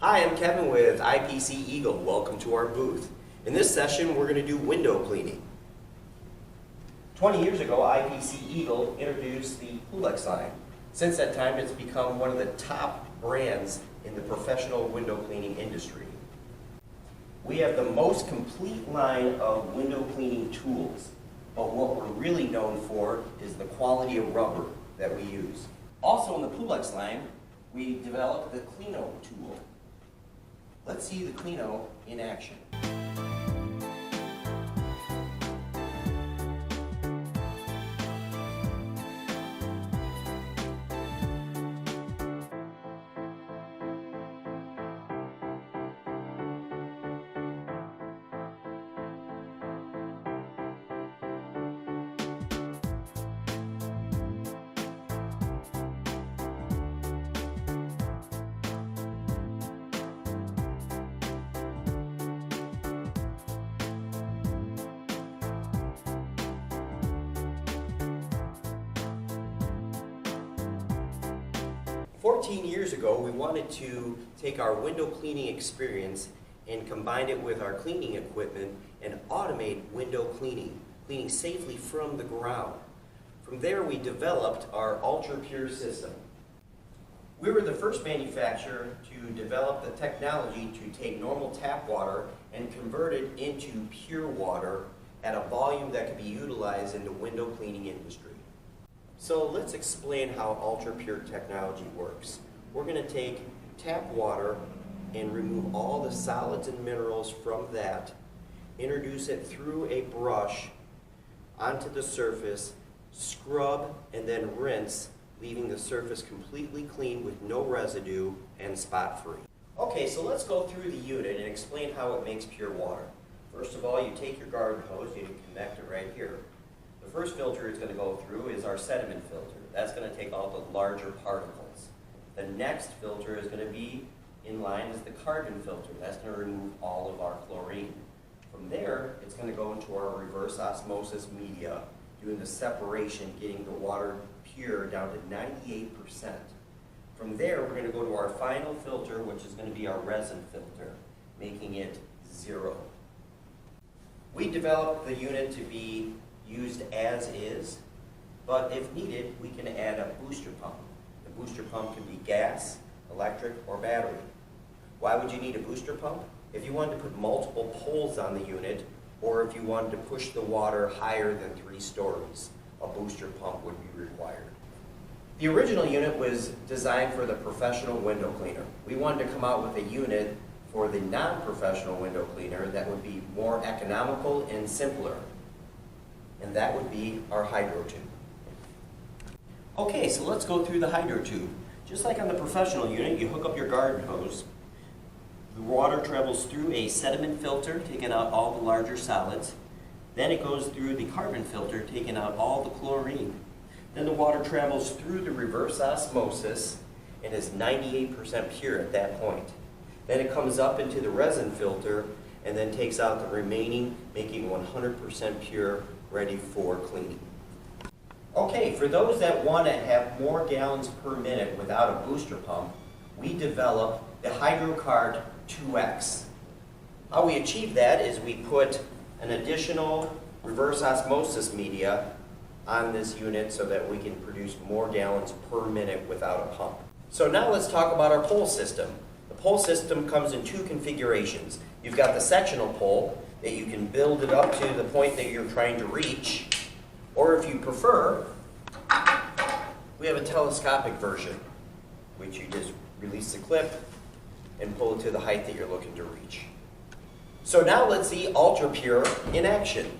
Hi, I'm Kevin with IPC Eagle. Welcome to our booth. In this session, we're going to do window cleaning. 20 years ago, IPC Eagle introduced the Pulex line. Since that time, it's become one of the top brands in the professional window cleaning industry. We have the most complete line of window cleaning tools, but what we're really known for is the quality of rubber that we use. Also in the Pulex line, we developed the Cleano tool. Let's see the Cleano in action. 14 years ago, we wanted to take our window cleaning experience and combine it with our cleaning equipment and automate window cleaning safely from the ground. From there, we developed our Ultrapure system. We were the first manufacturer to develop the technology to take normal tap water and convert it into pure water at a volume that could be utilized in the window cleaning industry. So let's explain how Ultrapure Technology works. We're going to take tap water and remove all the solids and minerals from that, introduce it through a brush onto the surface, scrub, and then rinse, leaving the surface completely clean with no residue and spot-free. Okay, so let's go through the unit and explain how it makes pure water. First of all, you take your garden hose, you can connect it right here. The first filter it's going to go through is our sediment filter. That's going to take all the larger particles. The next filter is going to be in line as the carbon filter. That's going to remove all of our chlorine. From there, it's going to go into our reverse osmosis media, doing the separation, getting the water pure down to 98%. From there, we're going to go to our final filter, which is going to be our resin filter, making it 0. We developed the unit to be used as is, but if needed, we can add a booster pump. The booster pump can be gas, electric, or battery. Why would you need a booster pump? If you wanted to put multiple poles on the unit, or if you wanted to push the water higher than 3 stories, a booster pump would be required. The original unit was designed for the professional window cleaner. We wanted to come out with a unit for the non-professional window cleaner that would be more economical and simpler. And that would be our hydro tube. Okay, so let's go through the hydro tube. Just like on the professional unit, you hook up your garden hose. The water travels through a sediment filter, taking out all the larger solids. Then it goes through the carbon filter, taking out all the chlorine. Then the water travels through the reverse osmosis and is 98% pure at that point. Then it comes up into the resin filter and then takes out the remaining, making 100% pure, ready for cleaning. Okay, for those that want to have more gallons per minute without a booster pump, we developed the Hydrocarb 2X. How we achieve that is we put an additional reverse osmosis media on this unit so that we can produce more gallons per minute without a pump. So now let's talk about our pole system. The pole system comes in 2 configurations. You've got the sectional pole that you can build it up to the point that you're trying to reach, or if you prefer, we have a telescopic version, which you just release the clip and pull it to the height that you're looking to reach. So now let's see Ultrapure in action.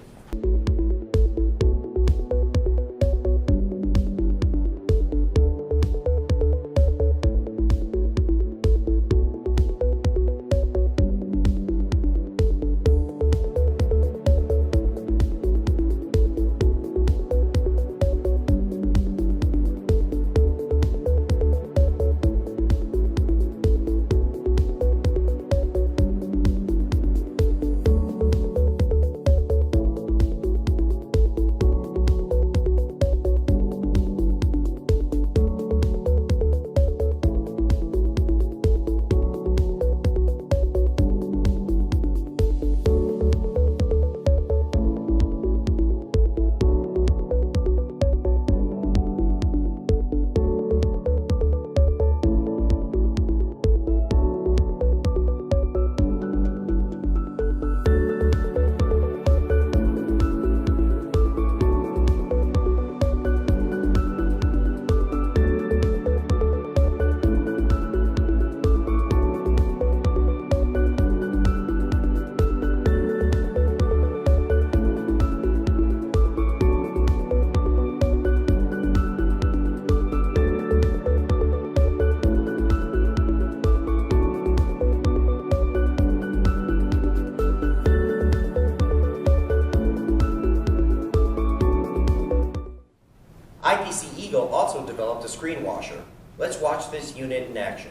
IPC Eagle also developed a screen washer. Let's watch this unit in action.